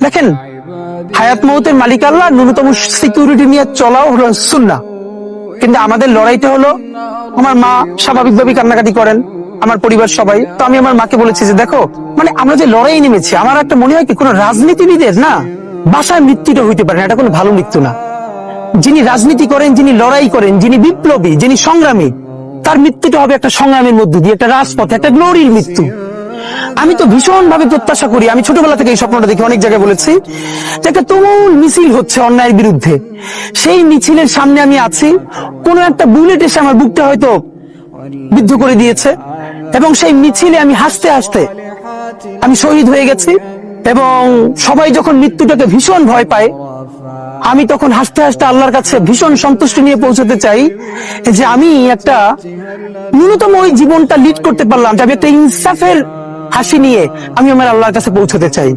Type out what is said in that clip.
দেখেন, হায়াত মৌতের মালিক আল্লাহ, ন্যূনতম সিকিউরিটি নিয়ে চলাও হলো সুন্নাহ। কিন্তু আমাদের লড়াইটা হলো, আমার মা স্বাভাবিকভাবে কান্নাকাটি করেন, আমার পরিবার সবাই। তো আমি আমার মাকে বলেছি যে দেখো, মানে আমরা যে লড়াই নেমেছি, আমার একটা মনে হয় কি, কোন রাজনীতিবিদের না বাসায় মৃত্যুটা হইতে পারে না, এটা কোনো ভালো মৃত্যু না। যিনি রাজনীতি করেন, যিনি লড়াই করেন, যিনি বিপ্লবী, যিনি সংগ্রামী, তার মৃত্যুটা হবে একটা সংগ্রামের মধ্য দিয়ে, একটা রাজপথে, একটা গ্লোরির মৃত্যু। আমি তো ভীষণ ভাবে প্রত্যাশা করি, আমি ছোটবেলা থেকে এই স্বপ্নটা দেখি, অনেক জায়গায় বলেছি, যে একটা তুমুল মিছিল হচ্ছে অন্যায়ের বিরুদ্ধে। সেই মিছিলের সামনে আমি আছি, কোন একটা বুলেট এসে আমার বুকটা হয়তো বিদ্ধ করে দিয়েছে, এবং সেই মিছিলে আমি হাসতে হাসতে আমি শহীদ হয়ে গেছি। এবং সবাই যখন মৃত্যুটাকে ভীষণ ভয় পায়, আমি তখন হাসতে হাসতে আল্লাহর কাছে ভীষণ সন্তুষ্টি নিয়ে পৌঁছতে চাই যে আমি একটা ন্যূনতম ওই জীবনটা লিড করতে পারলাম, যে আমি একটা ইনসাফের হাসি নিয়ে আমি আমার আল্লাহর কাছে পৌঁছতে চাই।